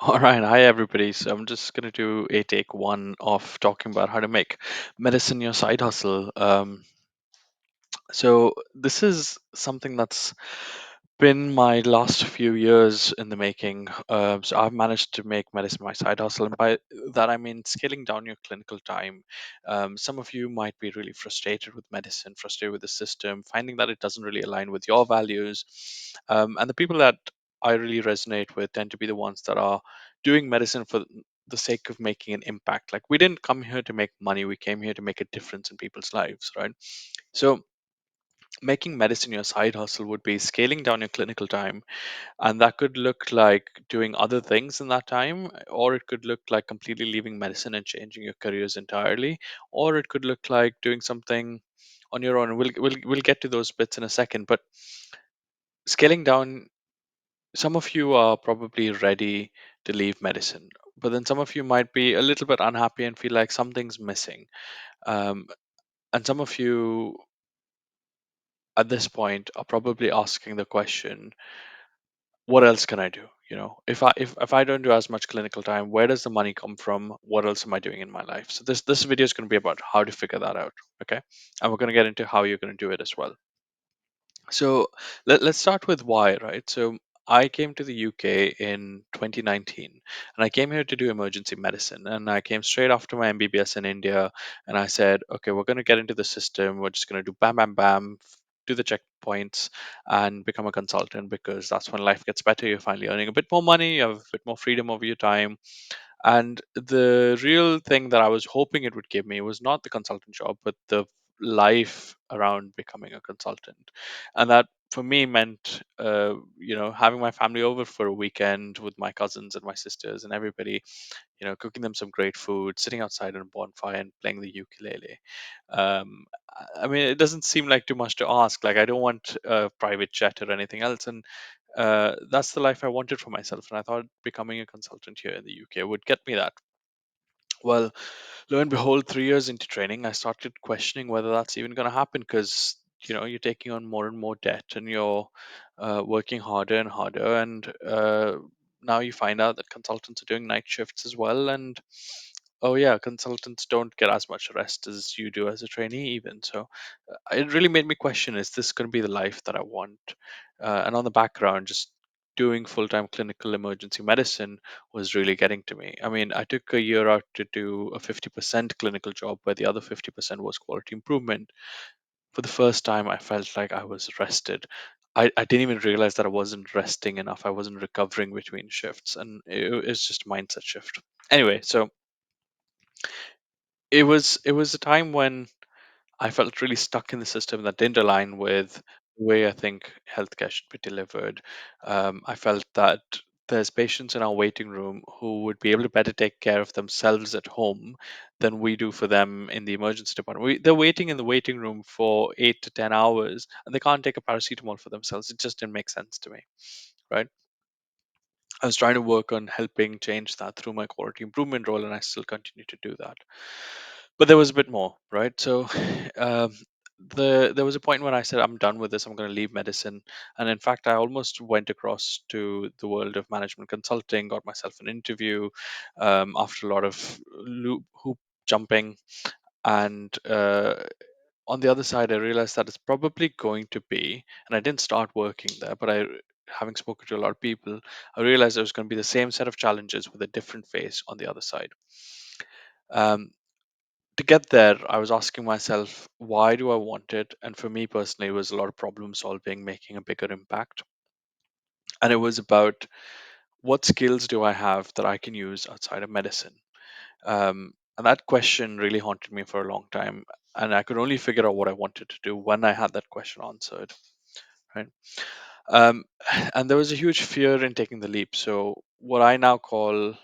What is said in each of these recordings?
All right, hi everybody. So I'm just gonna do a take one of talking about how to make medicine your side hustle. So this is something that's been my last few years in the making. So I've managed to make medicine my side hustle, and by that I mean scaling down your clinical time. Some of you might be really frustrated with medicine, frustrated with the system, finding that it doesn't really align with your values. And the people that I really resonate with tend to be the ones that are doing medicine for the sake of making an impact. Like we didn't come here to make money; we came here to make a difference in people's lives, right? So making medicine your side hustle would be scaling down your clinical time, and that could look like doing other things in that time, or it could look like completely leaving medicine and changing your careers entirely, or it could look like doing something on your own. We'll get to those bits in a second, but scaling down, some of you are probably ready to leave medicine, but then some of you might be a little bit unhappy and feel like something's missing. um, and some of you at this point are probably asking the question, what else can I do? If I don't do as much clinical time, where does the money come from? What else am I doing in my life? So this video is going to be about how to figure that out. Okay, and we're going to get into how you're going to do it as well. So let's start with why, right? So I came to the UK in 2019, and I came here to do emergency medicine. And I came straight after my MBBS in India, and I said, okay, we're going to get into the system. We're just going to do bam, bam, bam, do the checkpoints, and become a consultant because that's when life gets better. You're finally earning a bit more money, you have a bit more freedom over your time, and the real thing that I was hoping it would give me was not the consultant job, but the life around becoming a consultant. And that for me meant, having my family over for a weekend with my cousins and my sisters and everybody, cooking them some great food, sitting outside on a bonfire and playing the ukulele. I mean, it doesn't seem like too much to ask. Like, I don't want a private jet or anything else. And that's the life I wanted for myself. And I thought becoming a consultant here in the UK would get me that. Well, lo and behold, 3 years into training, I started questioning whether that's even going to happen because, you're taking on more and more debt and you're working harder and harder. And now you find out that consultants are doing night shifts as well. And oh, yeah, consultants don't get as much rest as you do as a trainee, even. So it really made me question, is this going to be the life that I want? And on the background, just doing full time clinical emergency medicine was really getting to me. I mean, I took a year out to do a 50% clinical job where the other 50% was quality improvement. For the first time, I felt like I was rested. I didn't even realize that I wasn't resting enough. I wasn't recovering between shifts, and it's just a mindset shift. Anyway, so it was a time when I felt really stuck in the system that didn't align with the way I think healthcare should be delivered. I felt that there's patients in our waiting room who would be able to better take care of themselves at home than we do for them in the emergency department. They're waiting in the waiting room for 8 to 10 hours and they can't take a paracetamol for themselves. It just didn't make sense to me, right? I was trying to work on helping change that through my quality improvement role, and I still continue to do that. But there was a bit more, right? So, um, there was a point when I said, "I'm done with this. I'm going to leave medicine." And in fact, I almost went across to the world of management consulting, got myself an interview after a lot of hoop jumping, and on the other side, I realized that it's probably going to be, and I didn't start working there, but having spoken to a lot of people, I realized there was going to be the same set of challenges with a different face on the other side. Um, to get there, I was asking myself, why do I want it? And for me personally, it was a lot of problem solving, making a bigger impact. And it was about what skills do I have that I can use outside of medicine? And that question really haunted me for a long time. And I could only figure out what I wanted to do when I had that question answered. Right. Um, and there was a huge fear in taking the leap. So, what I now call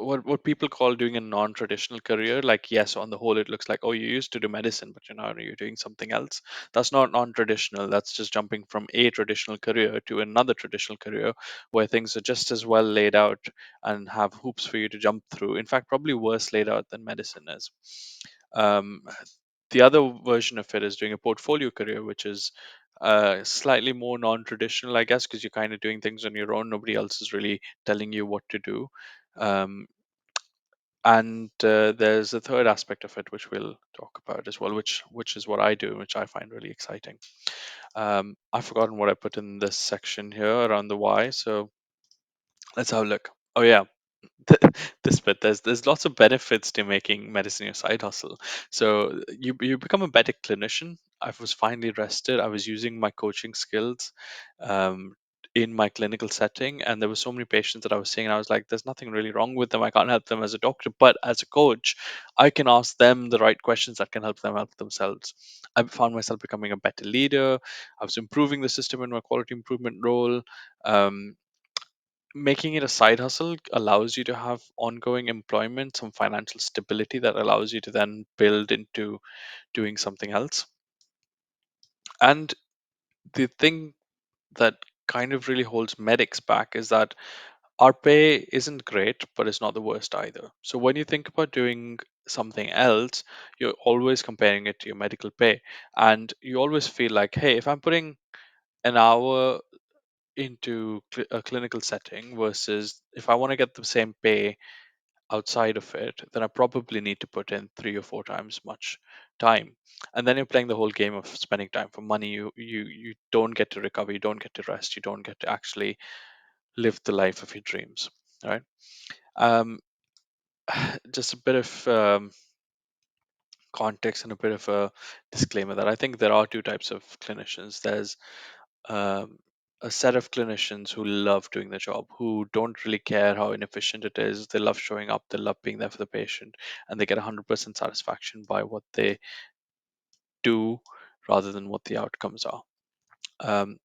what people call doing a non-traditional career, like, yes, on the whole it looks like, oh, you used to do medicine but you're doing something else. That's not non-traditional. That's just jumping from a traditional career to another traditional career where things are just as well laid out and have hoops for you to jump through, in fact probably worse laid out than medicine is. um, the other version of it is doing a portfolio career, which is slightly more non-traditional, I guess, because you're kind of doing things on your own. Nobody else is really telling you what to do. Um, and there's a third aspect of it, which we'll talk about as well, which is what I do, which I find really exciting. I've forgotten what I put in this section here around the why, so let's have a look. Oh yeah, this bit, there's lots of benefits to making medicine your side hustle. So you become a better clinician. I was finally rested. I was using my coaching skills um, in my clinical setting, and there were so many patients that I was seeing, and I was like, there's nothing really wrong with them. I can't help them as a doctor, but as a coach, I can ask them the right questions that can help them help themselves. I found myself becoming a better leader. I was improving the system in my quality improvement role. um, Making it a side hustle allows you to have ongoing employment, some financial stability that allows you to then build into doing something else. And the thing that kind of really holds medics back is that our pay isn't great, but it's not the worst either. So when you think about doing something else, you're always comparing it to your medical pay. And you always feel like, hey, if I'm putting an hour into a clinical setting versus if I want to get the same pay outside of it, then I probably need to put in 3 or 4 times much time. And then you're playing the whole game of spending time for money. You don't get to recover, you don't get to rest, you don't get to actually live the life of your dreams. Right. Um, just a bit of context and a bit of a disclaimer that I think there are two types of clinicians. There's um, a set of clinicians who love doing the job, who don't really care how inefficient it is. They love showing up, they love being there for the patient, and they get 100% satisfaction by what they do rather than what the outcomes are. Um,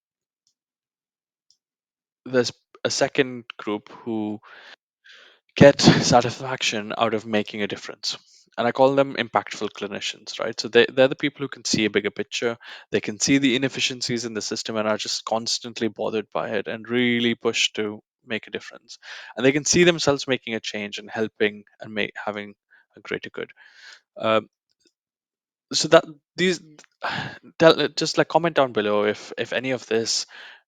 there's a second group who get satisfaction out of making a difference. And I call them impactful clinicians, right? So they're the people who can see a bigger picture. They can see the inefficiencies in the system and are just constantly bothered by it and really push to make a difference. And they can see themselves making a change and helping and having a greater good. Um, so that these just like comment down below if any of this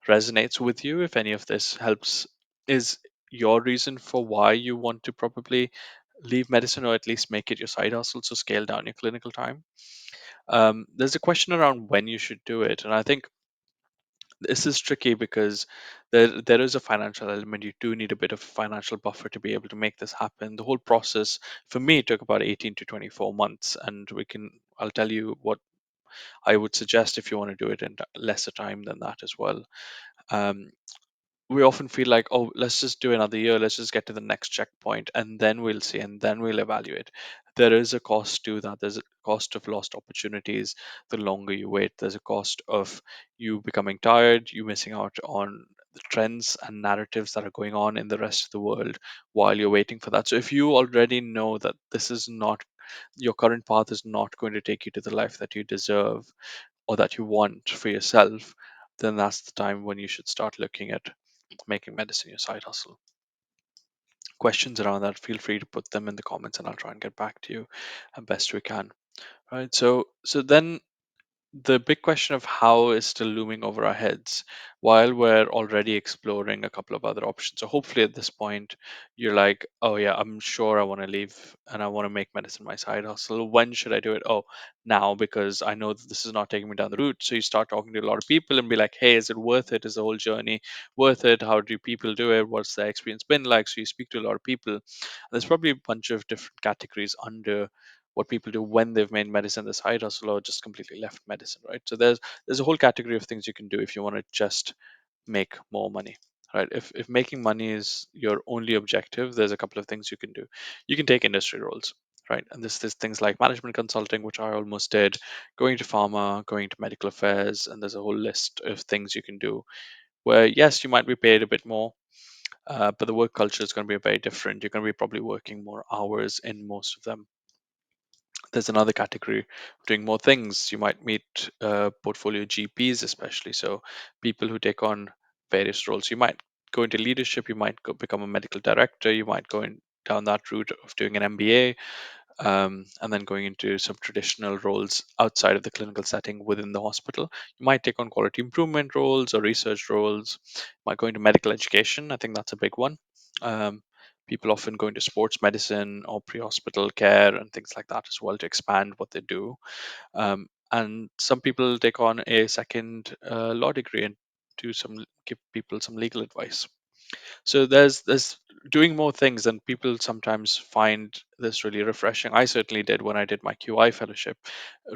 resonates with you, if any of this helps, is your reason for why you want to probably leave medicine or at least make it your side hustle, so scale down your clinical time. There's a question around when you should do it, and I think this is tricky because there is a financial element. You do need a bit of financial buffer to be able to make this happen. The whole process for me took about 18 to 24 months, and I'll tell you what I would suggest if you want to do it in lesser time than that as well. Um, we often feel like, oh, let's just do another year, let's just get to the next checkpoint, and then we'll see, and then we'll evaluate. There is a cost to that. There's a cost of lost opportunities. The longer you wait, there's a cost of you becoming tired, you missing out on the trends and narratives that are going on in the rest of the world while you're waiting for that. So if you already know that this is not your current path is not going to take you to the life that you deserve or that you want for yourself, then that's the time when you should start looking at making medicine your side hustle. Questions around that, feel free to put them in the comments and I'll try and get back to you as best we can. Right. So then the big question of how is still looming over our heads while we're already exploring a couple of other options. So hopefully at this point you're like, oh yeah, I'm sure I want to leave and I want to make medicine my side hustle. When should I do it? Oh, now, because I know that this is not taking me down the route. So you start talking to a lot of people and be like, hey, is it worth it? Is the whole journey worth it? How do people do it? What's their experience been like? So you speak to a lot of people. There's probably a bunch of different categories under what people do when they've made medicine the side hustle or just completely left medicine, right? So there's a whole category of things you can do if you want to just make more money, right? If making money is your only objective, there's a couple of things you can do. You can take industry roles, right? And there's things like management consulting, which I almost did, going to pharma, going to medical affairs, and there's a whole list of things you can do where yes, you might be paid a bit more, but the work culture is going to be very different. You're going to be probably working more hours in most of them. There's another category doing more things. You might meet portfolio GPs, especially. So people who take on various roles. You might go into leadership. You might become a medical director. You might go down that route of doing an MBA. and then going into some traditional roles outside of the clinical setting within the hospital. You might take on quality improvement roles or research roles. You might go into medical education. I think that's a big one. Um, People often go into sports medicine or pre-hospital care and things like that as well to expand what they do. And some people take on a second law degree and give people some legal advice. So there's doing more things, and people sometimes find this really refreshing. I certainly did when I did my QI fellowship.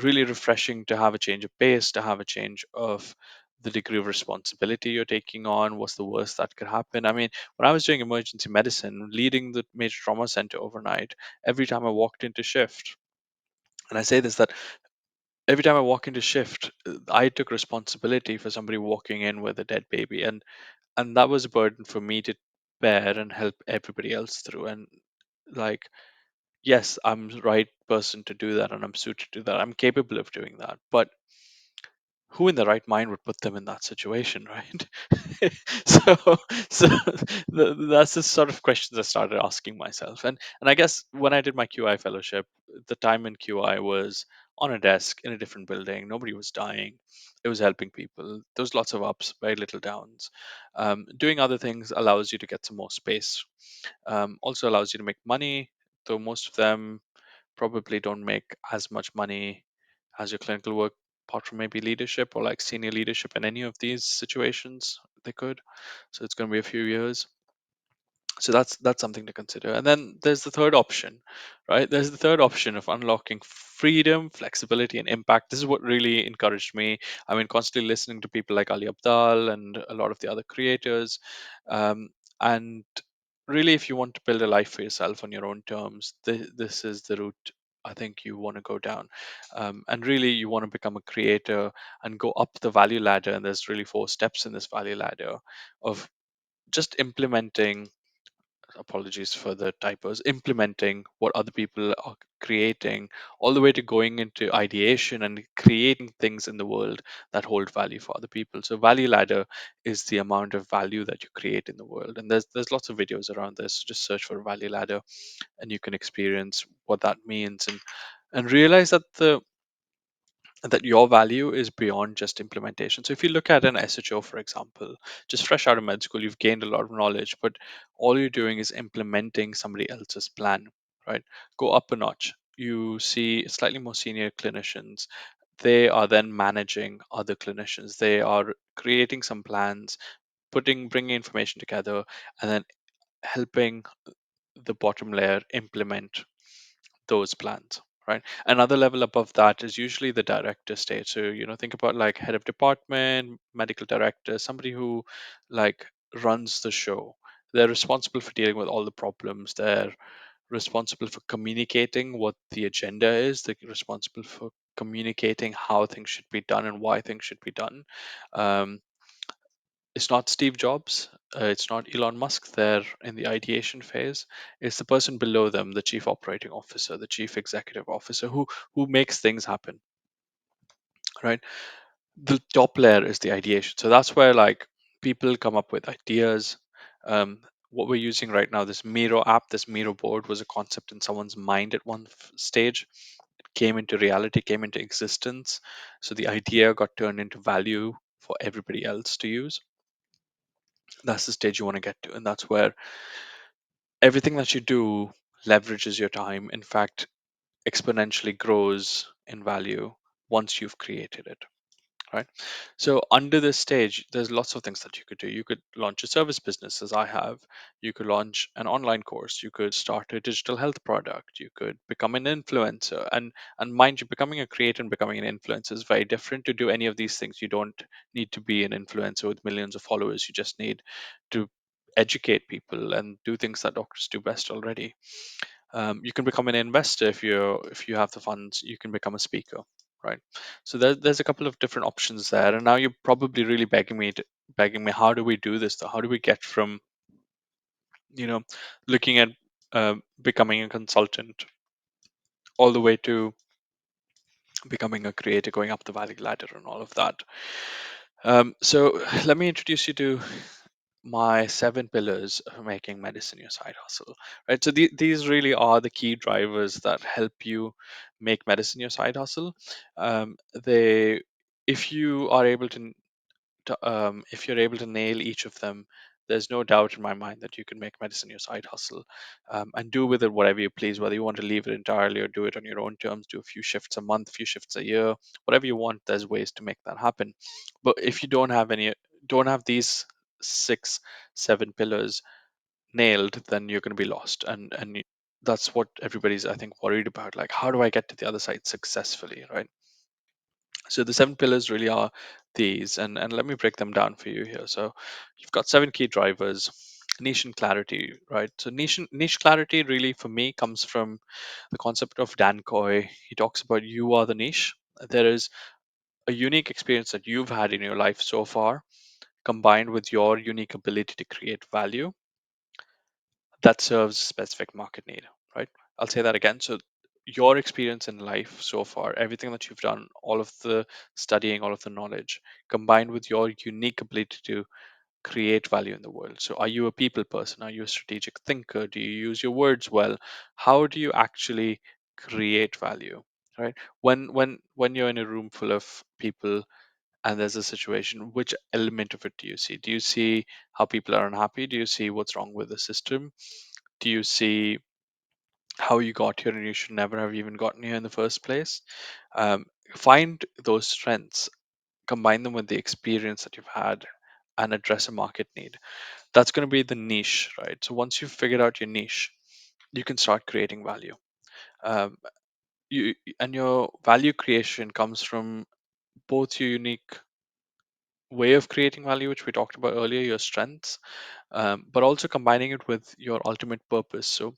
Really refreshing to have a change of pace, to have a change of the degree of responsibility you're taking on. What's the worst that could happen? I mean, when I was doing emergency medicine, leading the major trauma center overnight, every time I walked into shift, and I say this, that every time I walk into shift, I took responsibility for somebody walking in with a dead baby, and that was a burden for me to bear and help everybody else through. And like, yes, I'm the right person to do that, and I'm suited to that. I'm capable of doing that, but who in the right mind would put them in that situation, right? so so that's the sort of questions I started asking myself. And I guess when I did my QI fellowship, the time in QI was on a desk in a different building. Nobody was dying. It was helping people. There was lots of ups, very little downs. Doing other things allows you to get some more space. Also allows you to make money, though most of them probably don't make as much money as your clinical work, apart from maybe leadership or like senior leadership in any of these situations. They could. So it's going to be a few years. So that's something to consider. And then there's the third option, right? There's the third option of unlocking freedom, flexibility, and impact. This is what really encouraged me. I mean, constantly listening to people like Ali Abdal and a lot of the other creators. And really, if you want to build a life for yourself on your own terms, this is the route I think you want to go down. And really, you want to become a creator and go up the value ladder. And there's really four steps in this value ladder of just implementing, apologies for the typos, implementing what other people are creating, all the way to going into ideation and creating things in the world that hold value for other people. So value ladder is the amount of value that you create in the world. And there's lots of videos around this. Just search for value ladder and you can experience what that means, and realize that your value is beyond just implementation. So if you look at an SHO, for example, just fresh out of med school, you've gained a lot of knowledge, but all you're doing is implementing somebody else's plan, right? Go up a notch. You see slightly more senior clinicians. They are then managing other clinicians. They are creating some plans, bringing information together, and then helping the bottom layer implement those plans, right? Another level above that is usually the director stage. So think about like head of department, medical director, somebody who like runs the show. They're responsible for dealing with all the problems. They're responsible for communicating what the agenda is. They're responsible for communicating how things should be done and why things should be done. um, it's not Steve Jobs. It's not Elon Musk there in the ideation phase. It's the person below them, the chief operating officer, the chief executive officer, who makes things happen, right? The top layer is the ideation. So that's where like people come up with ideas. What we're using right now, this Miro app, this Miro board, was a concept in someone's mind at one stage. It came into reality, came into existence. So the idea got turned into value for everybody else to use. That's the stage you want to get to, and that's where everything that you do leverages your time, in fact exponentially grows in value once you've created it, right? So under this stage, there's lots of things that you could do. You could launch a service business, as I have. You could launch an online course. You could start a digital health product. You could become an influencer. And mind you, becoming a creator and becoming an influencer is very different. To do any of these things, you don't need to be an influencer with millions of followers. You just need to educate people and do things that doctors do best already. You can become an investor if you have the funds. You can become a speaker, right? So there's a couple of different options there, and now you're probably really begging me, how do we do this though? How do we get from you know looking at becoming a consultant all the way to becoming a creator, going up the value ladder, and all of that? So let me introduce you to my seven pillars of making medicine your side hustle, right? So these really are the key drivers that help you make medicine your side hustle. They, if you are able if you're able to nail each of them, there's no doubt in my mind that you can make medicine your side hustle, and do with it whatever you please. Whether you want to leave it entirely or do it on your own terms, do a few shifts a month, few shifts a year, whatever you want. There's ways to make that happen. But if you don't have these six, seven pillars nailed, then you're going to be lost. That's what everybody's, I think, worried about. Like, how do I get to the other side successfully, right? So the seven pillars really are these, and let me break them down for you here. So you've got seven key drivers. Niche and clarity, right? So niche clarity really for me comes from the concept of Dan Coy. He talks about you are the niche. There is a unique experience that you've had in your life so far, combined with your unique ability to create value that serves a specific market need, right? I'll say that again. So your experience in life so far, everything that you've done, all of the studying, all of the knowledge, combined with your unique ability to create value in the world. So are you a people person? Are you a strategic thinker? Do you use your words well? How do you actually create value? Right? When you're in a room full of people and there's a situation, which element of it do you see? Do you see how people are unhappy? Do you see what's wrong with the system? Do you see how you got here and you should never have even gotten here in the first place? um, Find those strengths, combine them with the experience that you've had, and address a market need. That's going to be the niche, right? So once you've figured out your niche, you can start creating value. um, and your value creation comes from both your unique way of creating value, which we talked about earlier, your strengths, but also combining it with your ultimate purpose. So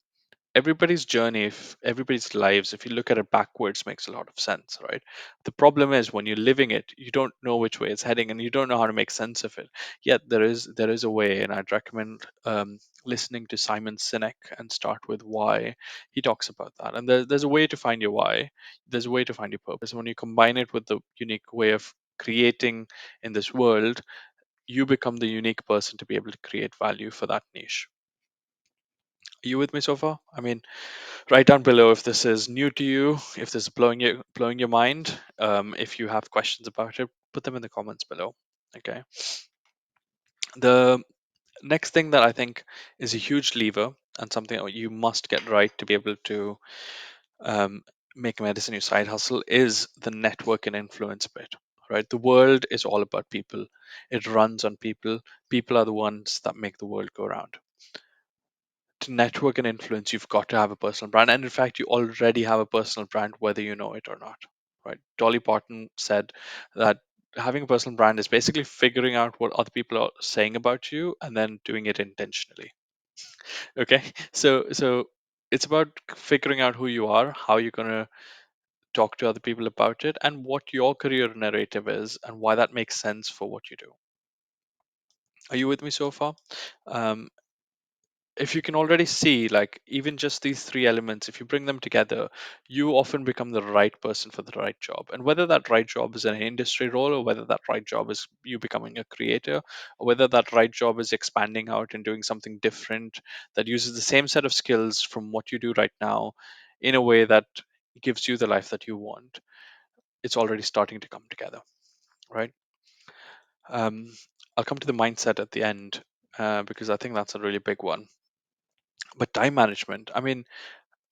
everybody's journey, if everybody's lives, if you look at it backwards, makes a lot of sense, right? The problem is when you're living it, you don't know which way it's heading and you don't know how to make sense of it. Yet there is a way, and I'd recommend listening to Simon Sinek and start with why. He talks about that, and there's a way to find your why. There's a way to find your purpose. When you combine it with the unique way of creating in this world, you become the unique person to be able to create value for that niche. Are you with me so far? I mean, write down below if this is new to you, if this is blowing your mind. If you have questions about it, put them in the comments below. Okay. The next thing that I think is a huge lever and something that you must get right to be able to um, make medicine your side hustle is the network and influence bit. Right, the world is all about people. It runs on people. People are the ones that make the world go round. To network and influence, you've got to have a personal brand. And in fact, you already have a personal brand, whether you know it or not. Right? Dolly Parton said that having a personal brand is basically figuring out what other people are saying about you and then doing it intentionally. Okay. So it's about figuring out who you are, how you're gonna talk to other people about it, and what your career narrative is and why that makes sense for what you do. Are you with me so far? Um, if you can already see, like, even just these three elements, if you bring them together, you often become the right person for the right job. And whether that right job is an industry role, or whether that right job is you becoming a creator, or whether that right job is expanding out and doing something different that uses the same set of skills from what you do right now in a way that gives you the life that you want, it's already starting to come together, right? um, I'll come to the mindset at the end, because I think that's a really big one. But time management, I mean,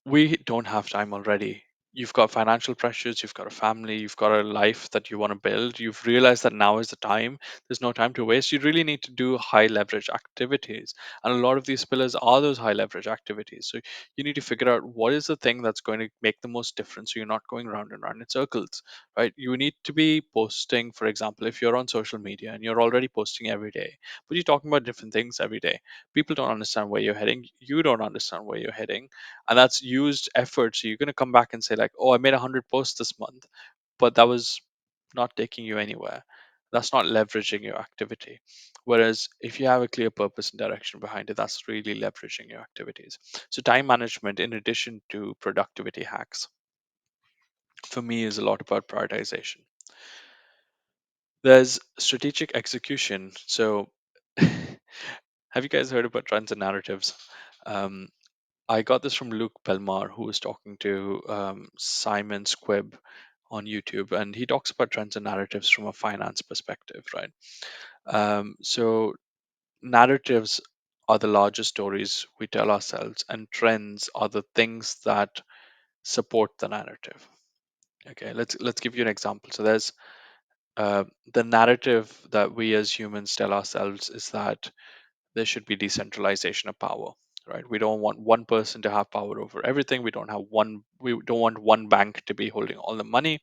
we don't have time already. You've got financial pressures, you've got a family, you've got a life that you want to build. You've realized that now is the time. There's no time to waste. You really need to do high leverage activities. And a lot of these pillars are those high leverage activities. So you need to figure out what is the thing that's going to make the most difference so you're not going round and round in circles, right? You need to be posting, for example, if you're on social media and you're already posting every day, but you're talking about different things every day. People don't understand where you're heading. You don't understand where you're heading, and that's used effort. So you're going to come back and say like, oh, I made 100 posts this month, but that was not taking you anywhere. That's not leveraging your activity. Whereas if you have a clear purpose and direction behind it, that's really leveraging your activities. So time management, in addition to productivity hacks, for me is a lot about prioritization. There's strategic execution. So Have you guys heard about trends and narratives? Um, I got this from Luke Belmar, who was talking to Simon Squibb on YouTube, and he talks about trends and narratives from a finance perspective, right? So narratives are the larger stories we tell ourselves, and trends are the things that support the narrative. Okay, let's give you an example. So there's uh, the narrative that we as humans tell ourselves is that there should be decentralization of power, right? We don't want one person to have power over everything. We don't want one bank to be holding all the money,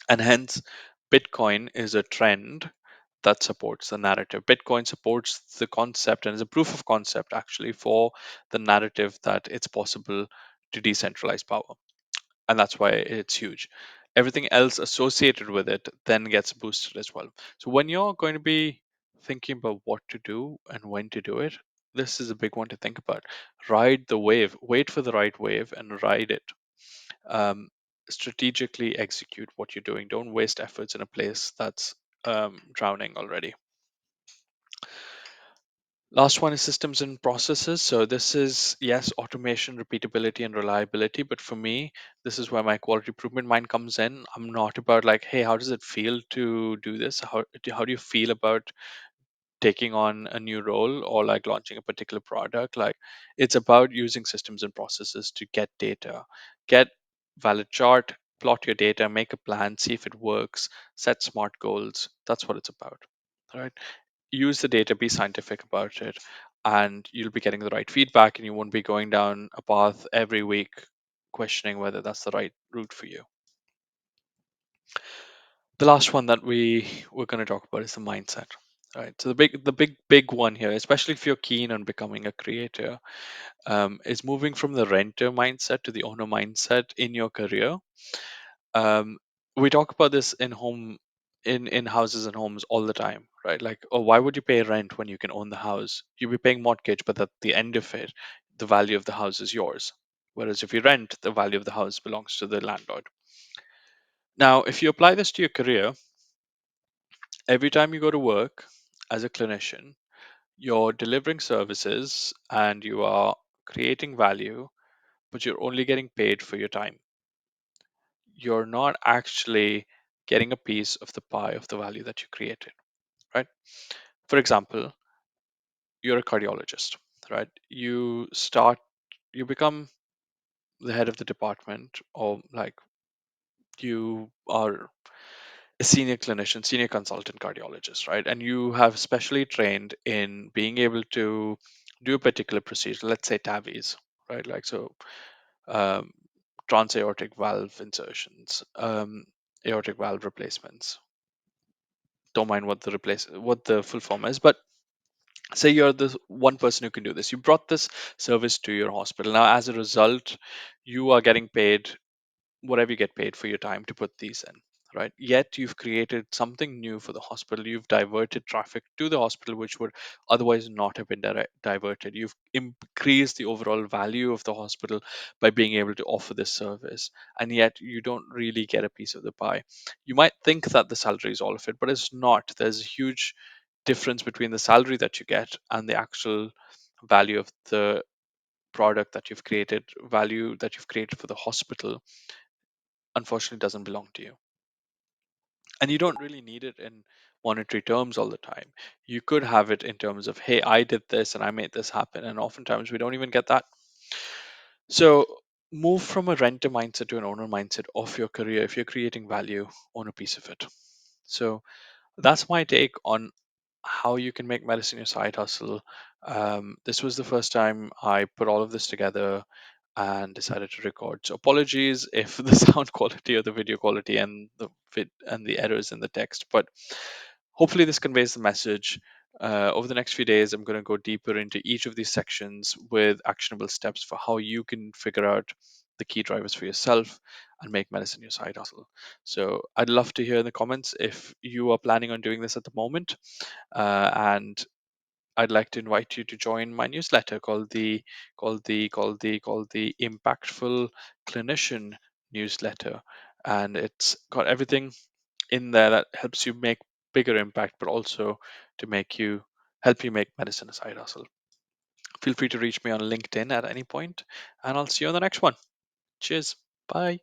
and hence Bitcoin is a trend that supports the narrative. Bitcoin supports the concept and is a proof of concept actually for the narrative that it's possible to decentralize power, and that's why it's huge. Everything else associated with it then gets boosted as well. So when you're going to be thinking about what to do and when to do it, this is a big one to think about. Ride the wave, wait for the right wave and ride it. um, Strategically execute what you're doing. Don't waste efforts in a place that's drowning already. Last one is systems and processes. So this is, yes, automation, repeatability, and reliability. But for me, this is where my quality improvement mind comes in. I'm not about like, hey, how does it feel to do this? How do you feel about taking on a new role or like launching a particular product? Like, it's about using systems and processes to get data, get valid chart, plot your data, make a plan, see if it works, set smart goals. That's what it's about. Right? Use the data, be scientific about it, and you'll be getting the right feedback, and you won't be going down a path every week questioning whether that's the right route for you. The last one that we're going to talk about is the mindset. Right. So the big one here, especially if you're keen on becoming a creator, is moving from the renter mindset to the owner mindset in your career. um, we talk about this in houses and homes all the time, right? Like, oh, why would you pay rent when you can own the house? You'll be paying mortgage, but at the end of it, the value of the house is yours. Whereas if you rent, the value of the house belongs to the landlord. Now if you apply this to your career, every time you go to work as a clinician, you're delivering services and you are creating value, but you're only getting paid for your time. You're not actually getting a piece of the pie of the value that you created, right? For example, you're a cardiologist, right? You become the head of the department, or like you are a senior clinician, senior consultant cardiologist, right? And you have specially trained in being able to do a particular procedure, let's say TAVIs, right? Like, so um, transaortic valve insertions, aortic valve replacements. Don't mind what the full form is, but say you're the one person who can do this. You brought this service to your hospital. Now, as a result, you are getting paid whatever you get paid for your time to put these in, right? Yet you've created something new for the hospital. You've diverted traffic to the hospital, which would otherwise not have been diverted. You've increased the overall value of the hospital by being able to offer this service. And yet you don't really get a piece of the pie. You might think that the salary is all of it, but it's not. There's a huge difference between the salary that you get and the actual value of the product that you've created, value that you've created for the hospital, unfortunately doesn't belong to you. And you don't really need it in monetary terms all the time. You could have it in terms of, hey, I did this and I made this happen. And oftentimes we don't even get that. So move from a renter mindset to an owner mindset of your career. If you're creating value, own a piece of it. So that's my take on how you can make medicine your side hustle. This was the first time I put all of this together and decided to record. So apologies if the sound quality or the video quality and the errors in the text, but hopefully this conveys the message. Over the next few days, I'm going to go deeper into each of these sections with actionable steps for how you can figure out the key drivers for yourself and make medicine your side hustle. So I'd love to hear in the comments if you are planning on doing this at the moment, and I'd like to invite you to join my newsletter called the Impactful Clinician newsletter, and it's got everything in there that helps you make bigger impact, but also to make you help you make medicine a side hustle. Feel free to reach me on LinkedIn at any point, and I'll see you on the next one. Cheers. Bye.